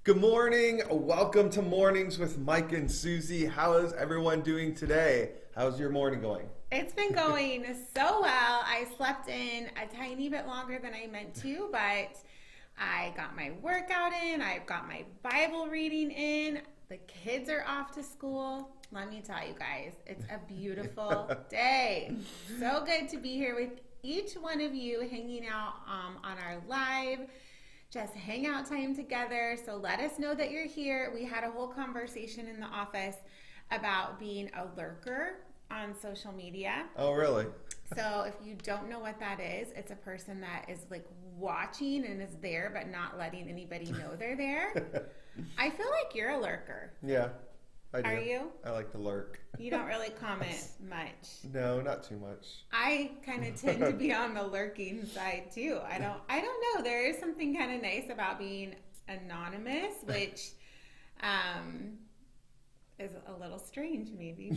Good morning. Welcome to Mornings with Mike and Susie. How is everyone doing today? How's your morning going? It's been going so well. I slept in a tiny bit longer than I meant to, but I got my workout in. I've got my Bible reading in. The kids are off to school. Let me tell you guys, it's a beautiful day. So good to be here with each one of you hanging out on our live just hangout time together. So let us know that you're here. We had a whole conversation in the office about being a lurker on social media. Oh, really? So if you don't know what that is, it's a person that is like watching and is there but not letting anybody know they're there. I feel like you're a lurker. Yeah, I do. Are you? I like to lurk. You don't really comment much. No, not too much. I kind of tend to be on the lurking side too. I don't know. There is something kind of nice about being anonymous, which is a little strange maybe,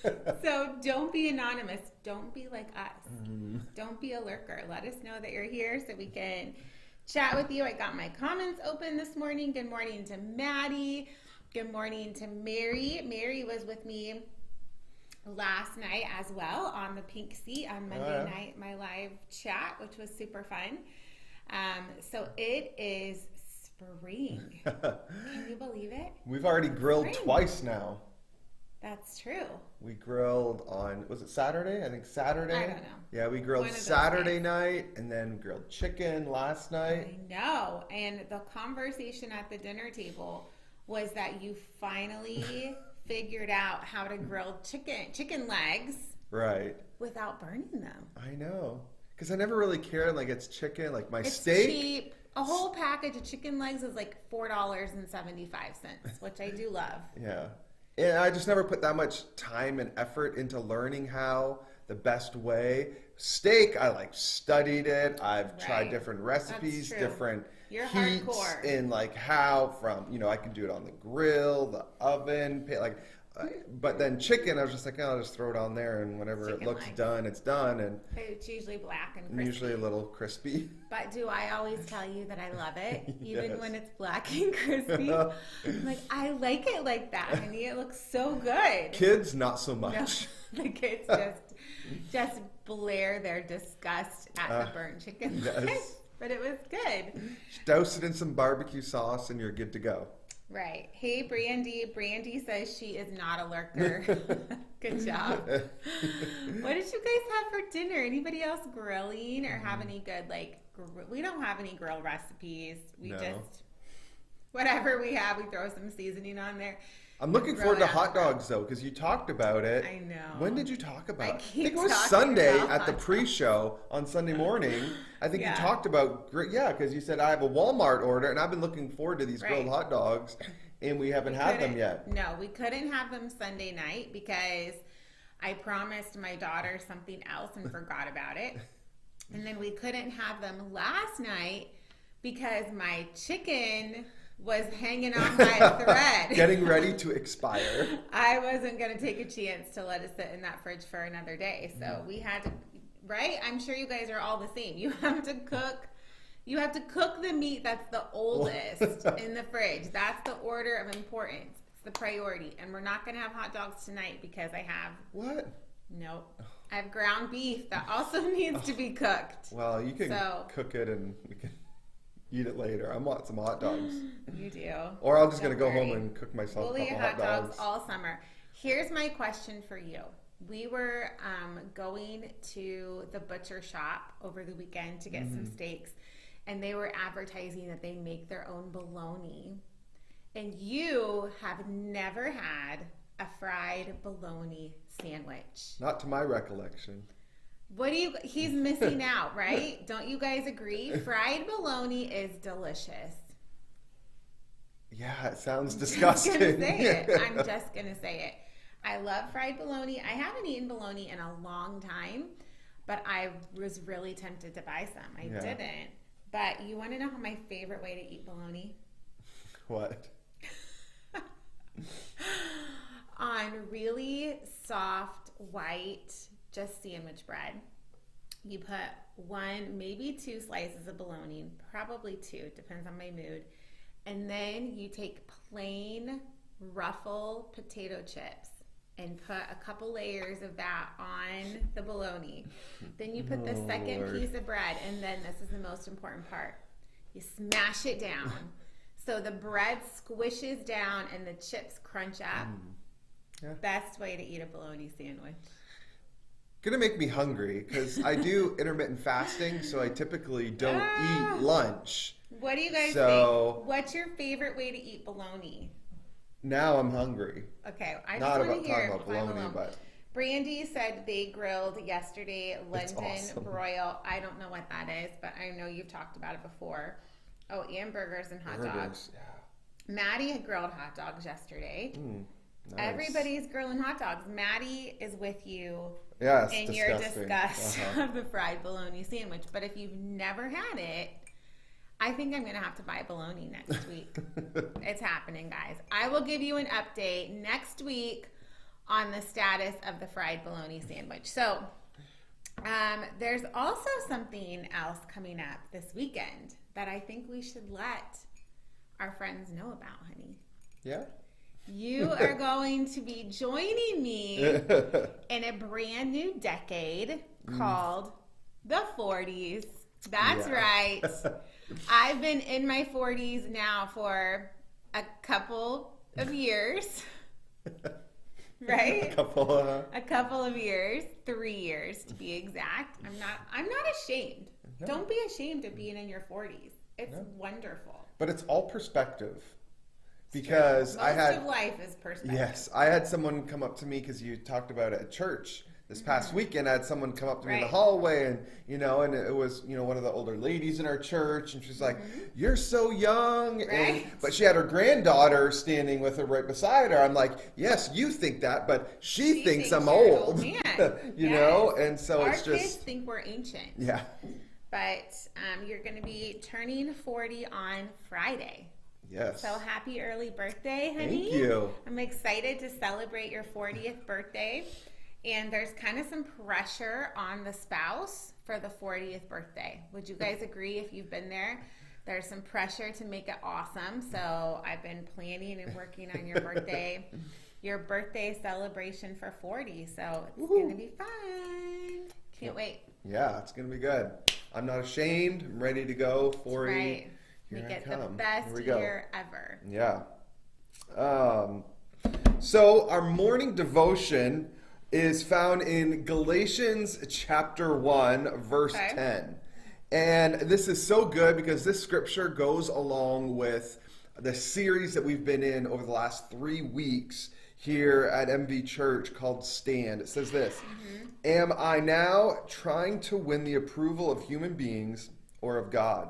but so don't be anonymous. Don't be like us. Don't be a lurker. Let us know that you're here so we can chat with you. I got my comments open this morning. Good morning to Maddie. Good morning to Mary. Mary was with me last night as well on the pink seat on Monday night, my live chat, which was super fun. So it is spring. Can you believe it? We've already grilled spring. Twice now. That's true. We grilled on, was it Saturday? I think Saturday. I don't know. Yeah, we grilled One of those Saturday days. night and then grilled chicken last night. I know. And the conversation at the dinner table was that you finally figured out how to grill chicken legs Right. without burning them. I know. Because I never really cared, like it's chicken, like my It's steak. cheap. A whole package of chicken legs is like $4.75, which I do love. Yeah. And I just never put that much time and effort into learning how the best way. Steak, I like studied it. I've tried Right. different recipes, true. different You're heats, hardcore. and like how from, I can do it on the grill, the oven, but then chicken, I was just like, I'll just throw it on there, and whenever Chicken it looks legs. done, it's done, and It's usually black and I'm crispy. usually a little crispy. But do I always tell you that I love it, even Yes. when it's black and crispy? I'm like, I like it like that, honey. It looks so good. Kids, not so No, much. the kids just blare their disgust at the burnt chicken yes. legs. But it was good. Douse it in some barbecue sauce, and you're good to go. Right. Hey, Brandy. Brandy says she is not a lurker. Good job. What did you guys have for dinner? Anybody else grilling or have any good, we don't have any grill recipes. We No. just, whatever we have, we throw some seasoning on there. I'm looking Throw forward to it on hot the grill. dogs, though, because you talked about it. I know. When did you talk about it? I keep think it was talking Sunday about at the hot pre-show on Sunday morning. I think Yeah. you talked about, because you said, I have a Walmart order, and I've been looking forward to these grilled Right. hot dogs, and we haven't had them couldn't- yet. No, we couldn't have them Sunday night because I promised my daughter something else and forgot about it. And then we couldn't have them last night because my chicken was hanging on by a thread. Getting ready to expire. I wasn't going to take a chance to let it sit in that fridge for another day. So we had to, right? I'm sure you guys are all the same. You have to cook the meat that's the oldest in the fridge. That's the order of importance. It's the priority. And we're not going to have hot dogs tonight because I have, What? nope, I have ground beef that also needs to be cooked. Well, you can So- cook it, and we can eat it later. I want some hot dogs. You do. Or I'm just going Don't to go worry. home and cook myself We'll a eat couple hot dogs dogs. all summer. Here's my question for you. We were going to the butcher shop over the weekend to get some steaks, and they were advertising that they make their own bologna. And you have never had a fried bologna sandwich. Not to my recollection. He's missing out, right? Don't you guys agree? Fried bologna is delicious. Yeah, it sounds I'm disgusting. just gonna say it. I'm just gonna say it. I love fried bologna. I haven't eaten bologna in a long time, but I was really tempted to buy some. I Yeah. didn't. But you want to know my favorite way to eat bologna? What? On really soft, white, just sandwich bread. You put one, maybe two slices of bologna, probably two, depends on my mood. And then you take plain Ruffle potato chips and put a couple layers of that on the bologna. Then you put the second piece of bread, and then this is the most important part. You smash it down. So the bread squishes down and the chips crunch up. Yeah. Best way to eat a bologna sandwich. Gonna make me hungry because I do intermittent fasting, so I typically don't eat lunch. What do you guys think? What's your favorite way to eat bologna? Now I'm hungry. Okay, I Not just want to hear about bologna, but Brandy said they grilled yesterday London awesome. broil. I don't know what that is, but I know you've talked about it before. Oh, and burgers and hot dogs. Yeah. Maddie had grilled hot dogs yesterday. Nice. Everybody's grilling hot dogs. Maddie is with you in your disgust of the fried bologna sandwich. But if you've never had it, I think I'm going to have to buy bologna next week. It's happening, guys. I will give you an update next week on the status of the fried bologna sandwich. So there's also something else coming up this weekend that I think we should let our friends know about, honey. Yeah? You are going to be joining me in a brand new decade called the 40s. That's right. I've been in my 40s now for a couple of years. Right? A couple of years, 3 years to be exact. I'm not ashamed. No. Don't be ashamed of being in your 40s. It's wonderful. But it's all perspective. Because most of life is perspective. Yes, I had someone come up to me because you talked about it at church this past weekend. I had someone come up to me in the hallway, and and it was one of the older ladies in our church, and she's like, "You're so young," but she had her granddaughter standing with her right beside her. I'm like, "Yes, you think that, but she thinks I'm old." You know, and so our it's just kids think we're ancient. Yeah. But you're going to be turning 40 on Friday. Yes. So happy early birthday, honey. Thank you. I'm excited to celebrate your 40th birthday. And there's kind of some pressure on the spouse for the 40th birthday. Would you guys agree if you've been there? There's some pressure to make it awesome. So I've been planning and working on your birthday celebration for 40. So it's going to be fun. Can't wait. Yeah, it's going to be good. I'm not ashamed. I'm ready to go. 40. That's right. Make it the best year ever. Yeah. So our morning devotion is found in Galatians chapter 1, verse 10. And this is so good because this scripture goes along with the series that we've been in over the last 3 weeks here at MV Church called Stand. It says this, "Am I now trying to win the approval of human beings or of God?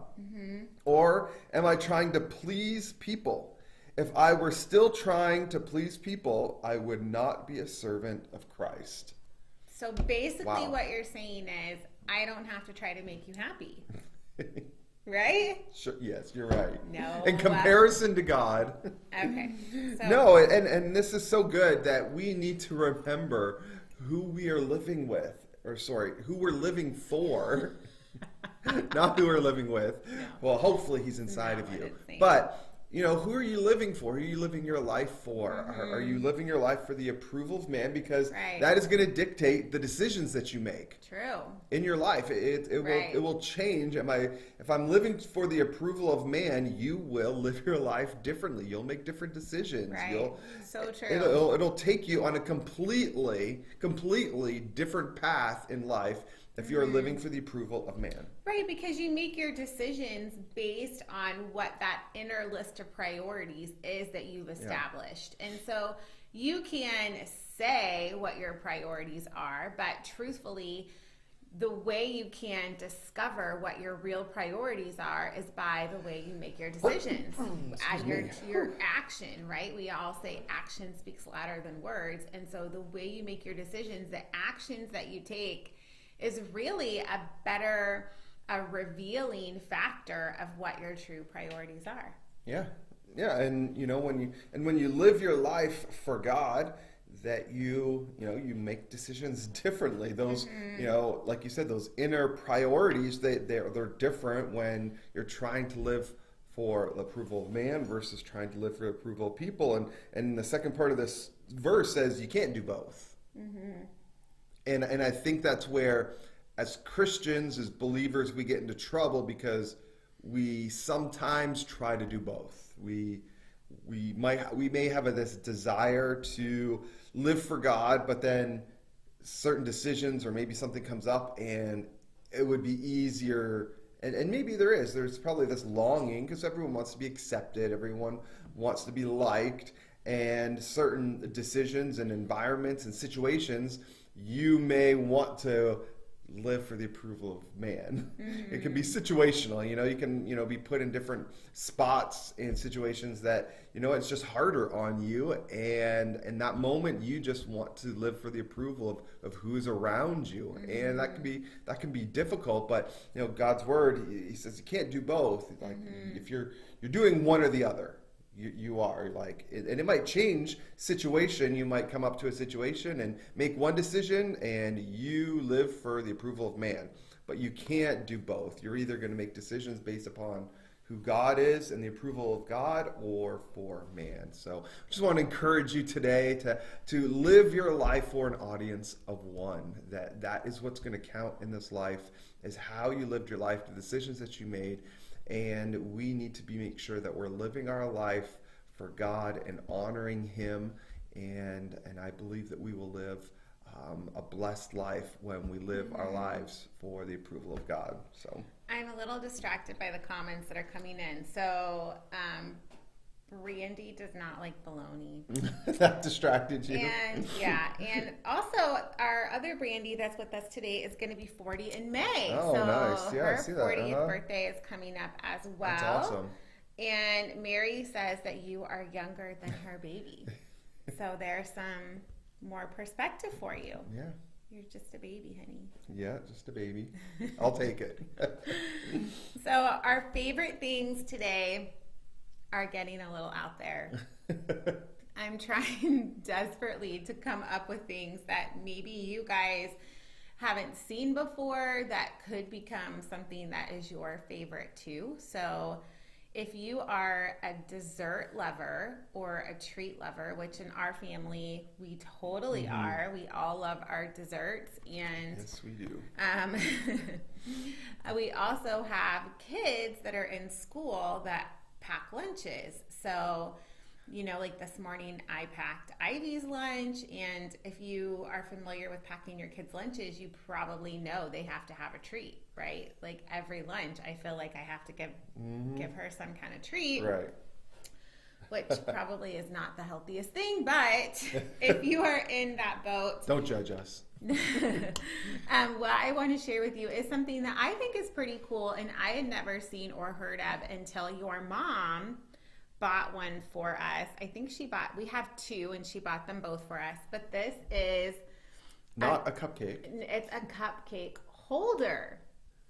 Or am I trying to please people? If I were still trying to please people, I would not be a servant of Christ." So basically what you're saying is, I don't have to try to make you happy. Right? Sure, yes, you're right. No. In comparison to God. Okay. So, no, and this is so good that we need to remember who we are living with. Who we're living for. Not who we're living with. No. Well, hopefully he's inside of you. But, who are you living for? Who are you living your life for? Are you living your life for the approval of man? Because that is going to dictate the decisions that you make. True. In your life. It will change. If I'm living for the approval of man, you will live your life differently. You'll make different decisions. Right. So true. It'll take you on a completely different path in life if you're living for the approval of man. Right, because you make your decisions based on what that inner list of priorities is that you've established. And so you can say what your priorities are, but truthfully, the way you can discover what your real priorities are is by the way you make your decisions. Your action, right? We all say action speaks louder than words. And so the way you make your decisions, the actions that you take, is really a revealing factor of what your true priorities are. Yeah. And when you live your life for God, that you make decisions differently. Those like you said, those inner priorities, they're different when you're trying to live for the approval of man versus trying to live for the approval of people. And the second part of this verse says you can't do both. And I think that's where, as Christians, as believers, we get into trouble because we sometimes try to do both. We may have this desire to live for God, but then certain decisions or maybe something comes up and it would be easier. And maybe there's probably this longing because everyone wants to be accepted, everyone wants to be liked, and certain decisions and environments and situations, you may want to live for the approval of man. It can be situational, you can, be put in different spots in situations that, it's just harder on you. And in that moment, you just want to live for the approval of who's around you. And that can be difficult, but God's word, he says you can't do both. Like if you're doing one or the other, you are like, and it might change situation. You might come up to a situation and make one decision and you live for the approval of man, but you can't do both. You're either going to make decisions based upon who God is and the approval of God or for man. So I just want to encourage you today to live your life for an audience of one. That is what's going to count in this life, is how you lived your life, the decisions that you made. And we need to make sure that we're living our life for God and honoring him. And I believe that we will live a blessed life when we live our lives for the approval of God. So I'm a little distracted by the comments that are coming in. So Brandy does not like bologna. That distracted you. And also our other Brandy that's with us today is going to be 40 in May. Oh, so nice. Yeah, her I see that. 40th birthday is coming up as well. That's awesome. And Mary says that you are younger than her baby. So there's some more perspective for you. Yeah. You're just a baby, honey. Yeah, just a baby. I'll take it. So our favorite things today are getting a little out there. I'm trying desperately to come up with things that maybe you guys haven't seen before that could become something that is your favorite too. So if you are a dessert lover or a treat lover, which in our family we totally are, we all love our desserts, and yes, we do. We also have kids that are in school that pack lunches. So, like this morning I packed Ivy's lunch, and if you are familiar with packing your kids' lunches, you probably know they have to have a treat, right? Like every lunch, I feel like I have to give her some kind of treat. Right. Which probably is not the healthiest thing, but if you are in that boat. Don't judge us. What I want to share with you is something that I think is pretty cool, and I had never seen or heard of until your mom bought one for us. I think we have two, and she bought them both for us, but this is not a cupcake. It's a cupcake holder,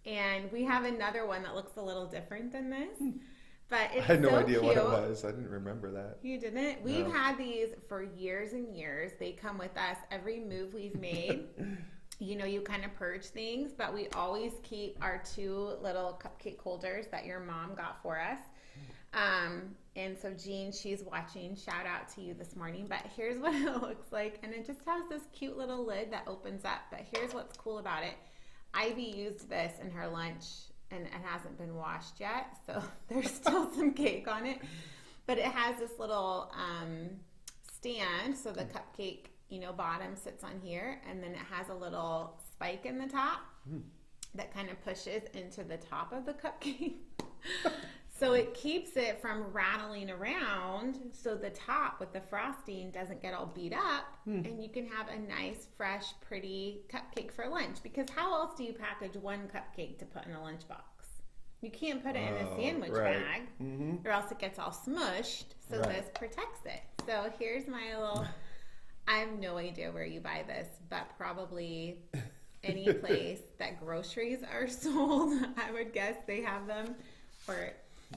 and we have another one that looks a little different than this. But it's I had no so idea cute. what it was. I didn't remember that. You didn't? We've had these for years and years. They come with us every move we've made. You kind of purge things, but we always keep our two little cupcake holders that your mom got for us. And so Jean, she's watching. Shout out to you this morning. But here's what it looks like. And it just has this cute little lid that opens up. But here's what's cool about it. Ivy used this in her lunch, and it hasn't been washed yet, so there's still some cake on it. But it has this little stand, so the cupcake, bottom sits on here, and then it has a little spike in the top that kind of pushes into the top of the cupcake. So it keeps it from rattling around, so the top with the frosting doesn't get all beat up, and you can have a nice, fresh, pretty cupcake for lunch. Because how else do you package one cupcake to put in a lunchbox? You can't put it in a sandwich bag, or else it gets all smushed, so this protects it. So here's my little, I have no idea where you buy this, but probably any place that groceries are sold, I would guess they have them. Or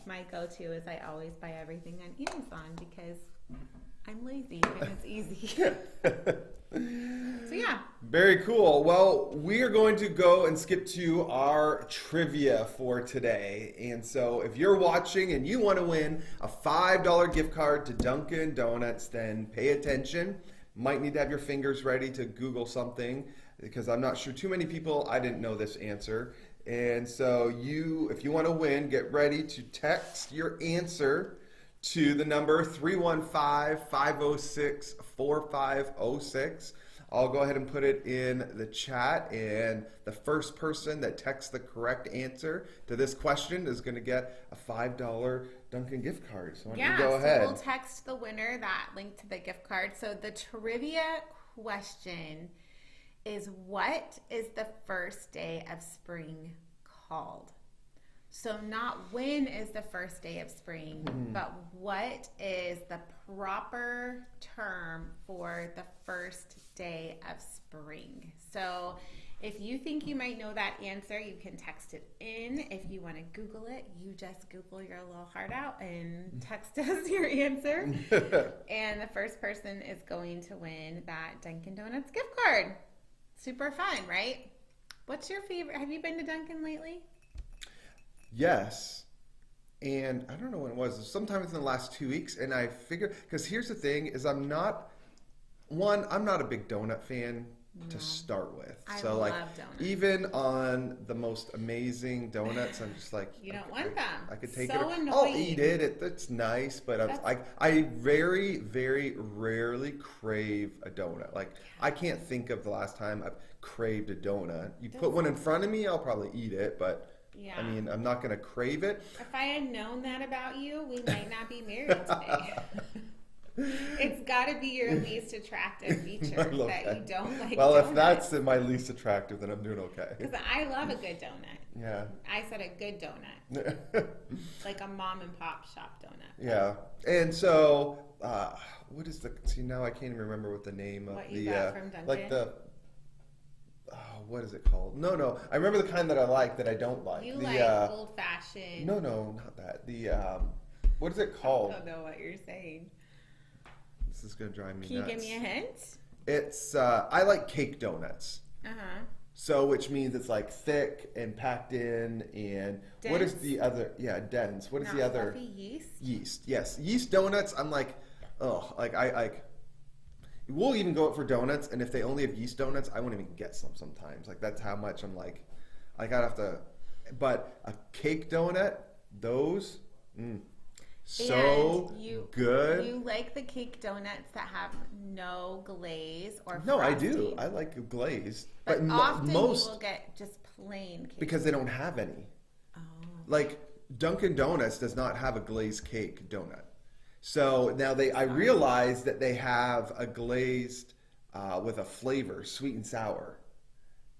my go-to is I always buy everything on Amazon because I'm lazy and it's easy. So yeah. Very cool. Well, we are going to go and skip to our trivia for today. And so if you're watching and you want to win a $5 gift card to Dunkin' Donuts, then pay attention. Might need to have your fingers ready to Google something because I'm not sure too many people, I didn't know this answer. And so if you want to win, get ready to text your answer to the number 315-506-4506. I'll go ahead and put it in the chat, and the first person that texts the correct answer to this question is going to get a $5 Dunkin' gift card. So why don't you go ahead? So we'll text the winner that link to the gift card. So the trivia question is, what is the first day of spring called? So not when is the first day of spring, but what is the proper term for the first day of spring? So if you think you might know that answer, you can text it in. If you want to Google it, you just Google your little heart out and text us your answer. And the first person is going to win that Dunkin' Donuts gift card. Super fun, right? What's your favorite? Have you been to Dunkin' lately? Yes. And I don't know when it was. Sometime within the last 2 weeks. And I figured, because here's the thing, is I'm not a big donut fan to start with. I so love like donuts. even on the most amazing donuts, I'm just like, You don't want them. I could take So it. annoying. I'll eat it. It's nice, but I very, very rarely crave a donut. Like I can't think of the last time I've craved a donut. You put one in front of me, I'll probably eat it, but Yeah. I mean, I'm not going to crave it. If I had known that about you, we might not be married today. It's got to be your least attractive feature that you don't like. Well, donuts. if that's my least attractive, then I'm doing okay. Because I love a good donut. Yeah. I said a good donut, like a mom and pop shop donut. Yeah. And so, what is see now I can't even remember what the name of What you got from Dunkin'? like what is it called? No. I remember the kind that I like that I don't like. You the, like old fashioned. No, not that. The what is it called? I don't know what you're saying. This is gonna drive me Can nuts. you give me a hint? It's I like cake donuts. Uh-huh. So, which means it's like thick and packed in, and Dense? what is the other? Yeah, dense. What is the other? Fluffy yeast? Yeast. Yes, yeast donuts. I'm like, oh, like I like. We'll even go out for donuts, and if they only have yeast donuts, I won't even get some sometimes. Like that's how much I'm like, I gotta have to. But a cake donut, those, so good. You like the cake donuts that have no glaze or No, frosting. I do. I like glazed, But often most you will get just plain cake. because they don't have any. Oh. Like Dunkin' Donuts does not have a glazed cake donut. So now I realize that they have a glazed with a flavor, sweet and sour,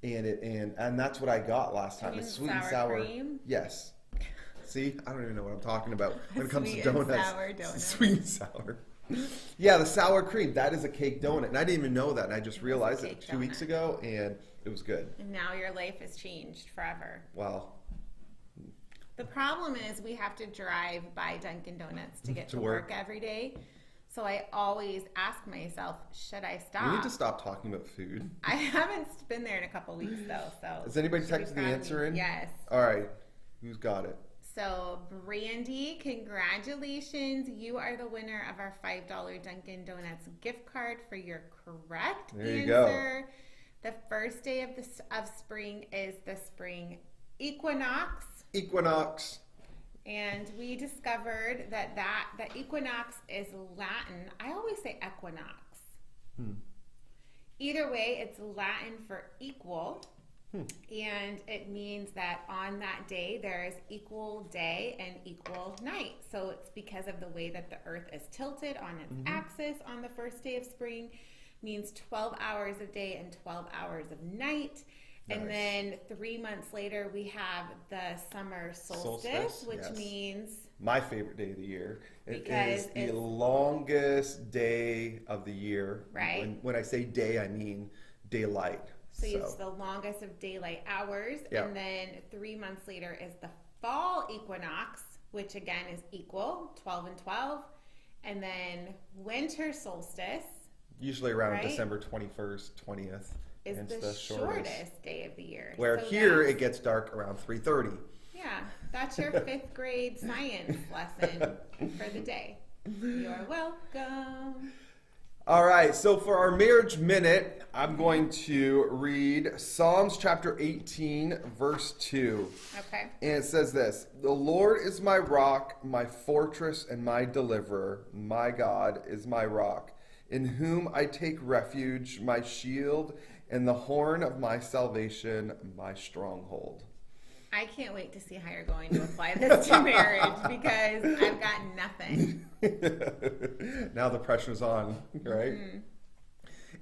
and that's what I got last time. It's sweet and sour. Cream? Yes. See, I don't even know what I'm talking about when it comes to Sweet donuts. and sour donut. Sweet and sour. Yeah, the sour cream. That is a cake donut, and I didn't even know that. And I just realized it 2 weeks ago, and it was good. And now your life has changed forever. Well. The problem is we have to drive by Dunkin' Donuts to get to work every day. So I always ask myself, should I stop? We need to stop talking about food. I haven't been there in a couple weeks though. So has anybody texted the answer in? Yes. All right. Who's got it? So Brandy, congratulations. You are the winner of our $5 Dunkin' Donuts gift card for your correct there you answer. Go. The first day of spring is the spring equinox. Equinox. And we discovered that equinox is Latin. I always say equinox. Either way, it's Latin for equal. And it means that on that day, there is equal day and equal night. So it's because of the way that the earth is tilted on its axis on the first day of spring, means 12 hours of day and 12 hours of night. Nice. And then 3 months later, we have the summer solstice, which means... my favorite day of the year. It is the it's longest day of the year. Right. When I say day, I mean daylight. So it's the longest of daylight hours. Yep. And then 3 months later is the fall equinox, which again is equal, 12 and 12. And then winter solstice Usually around Right. December 21st, 20th. is and the it's shortest day of the year. Where So here that's- it gets dark around 3:30. Yeah, that's your 5th grade science lesson for the day. You're welcome. All right, so for our marriage minute, I'm going to read Psalms chapter 18, verse 2. Okay. And it says this: "The Lord is my rock, my fortress, and my deliverer. My God is my rock, in whom I take refuge, my shield, and the horn of my salvation, my stronghold." I can't wait to see how you're going to apply this to marriage because I've got nothing. Now the pressure's on, right? Mm-hmm.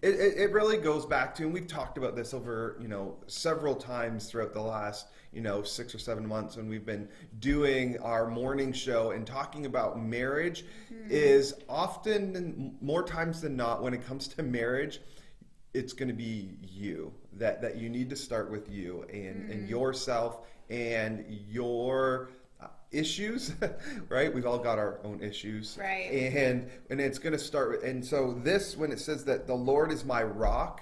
It really goes back to, and we've talked about this over, several times throughout the last, 6 or 7 months when we've been doing our morning show and talking about marriage, is often, more times than not, when it comes to marriage, it's going to be you, that you need to start with you and yourself and your issues, right? We've all got our own issues. Right. And it's going to start with, and so this, when it says that the Lord is my rock,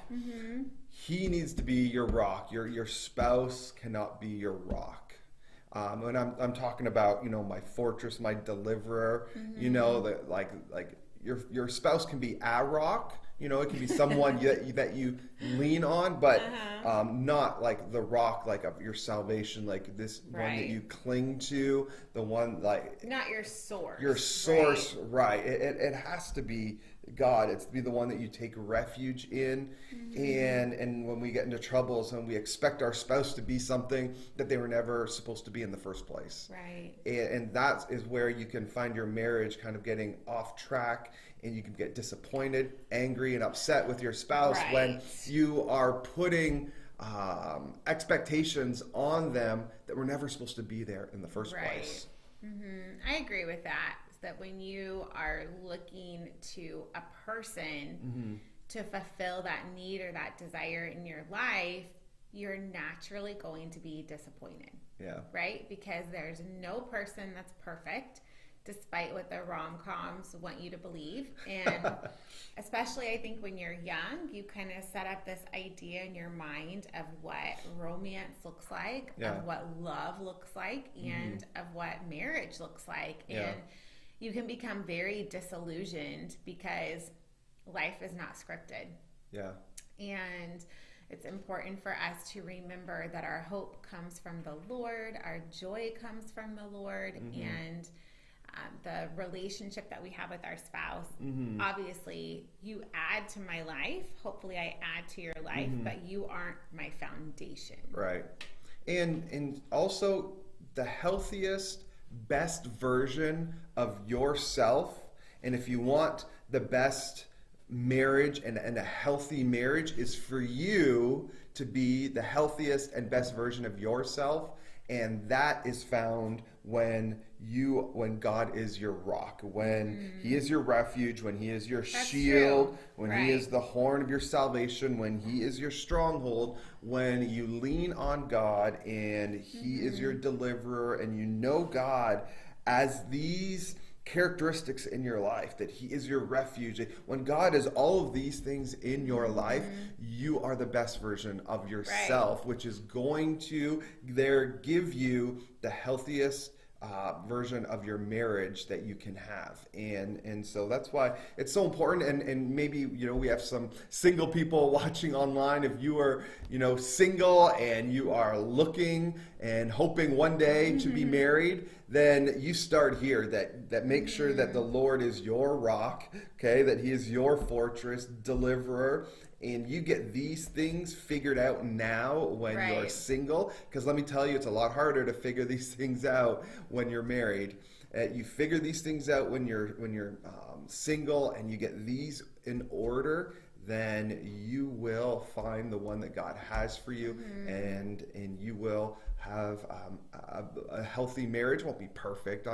he needs to be your rock. Your spouse cannot be your rock. And I'm talking about, my fortress, my deliverer, that like your spouse can be a rock. It can be someone that you lean on, but not like the rock, like of your salvation, like this one that you cling to, the one like Not your source. your source, right? It has to be God. It's to be the one that you take refuge in, and when we get into troubles and we expect our spouse to be something that they were never supposed to be in the first place, Right. and that is where you can find your marriage kind of getting off track. And you can get disappointed, angry, and upset with your spouse when you are putting expectations on them that were never supposed to be there in the first place. I agree with that. That when you are looking to a person to fulfill that need or that desire in your life, you're naturally going to be disappointed. Yeah. Right? Because there's no person that's perfect, despite what the rom-coms want you to believe. And especially I think when you're young, you kind of set up this idea in your mind of what romance looks like, of what love looks like, and of what marriage looks like. And you can become very disillusioned because life is not scripted. Yeah. And it's important for us to remember that our hope comes from the Lord, our joy comes from the Lord, and the relationship that we have with our spouse. Obviously, you add to my life. Hopefully, I add to your life, but you aren't my foundation. Right. And also the healthiest, best version of yourself. And if you want the best marriage and a healthy marriage, is for you to be the healthiest and best version of yourself. And that is found when God is your rock, when he is your refuge, when he is your shield, when he is the horn of your salvation, when he is your stronghold, when you lean on God and he is your deliverer, and you know God as these characteristics in your life, that he is your refuge. When God is all of these things in your life, you are the best version of yourself, which is going to give you the healthiest version of your marriage that you can have. And so that's why it's so important. And maybe, we have some single people watching online. If you are, single and you are looking and hoping one day to be married, then you start here, that make sure that the Lord is your rock, okay, that he is your fortress, deliverer, and you get these things figured out now when you're single, because let me tell you, it's a lot harder to figure these things out when you're married. You figure these things out when you're single, and you get these in order, then you will find the one that God has for you, and you will have a healthy marriage. Won't be perfect.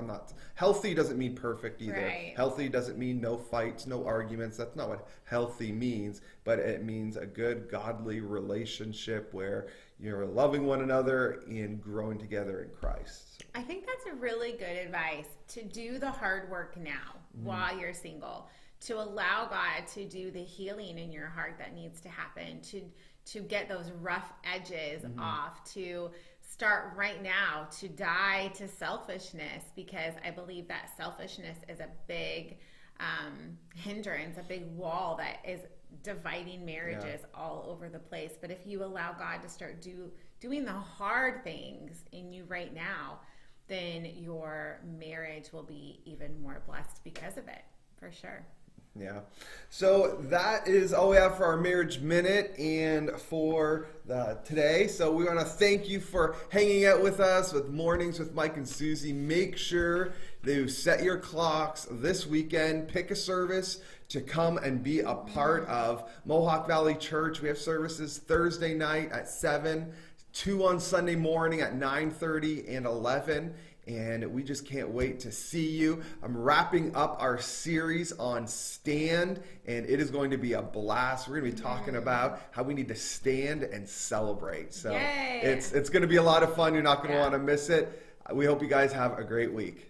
Healthy doesn't mean perfect either. Healthy doesn't mean no fights, no arguments. That's not what healthy means, but it means a good, godly relationship where you're loving one another and growing together in Christ. I think that's a really good advice, to do the hard work now while you're single, to allow God to do the healing in your heart that needs to happen, to get those rough edges off, to start right now to die to selfishness, because I believe that selfishness is a big hindrance, a big wall that is dividing marriages all over the place. But if you allow God to start doing the hard things in you right now, then your marriage will be even more blessed because of it, for sure. Yeah. So that is all we have for our Marriage Minute and for today. So we want to thank you for hanging out with us with Mornings with Mike and Susie. Make sure that you set your clocks this weekend. Pick a service to come and be a part of. Mohawk Valley Church, we have services Thursday night at 7, 2 on Sunday morning at 9:30 and 11. And we just can't wait to see you. I'm wrapping up our series on stand, and it is going to be a blast. We're going to be talking about how we need to stand and celebrate. So it's going to be a lot of fun. You're not going to want to miss it. We hope you guys have a great week.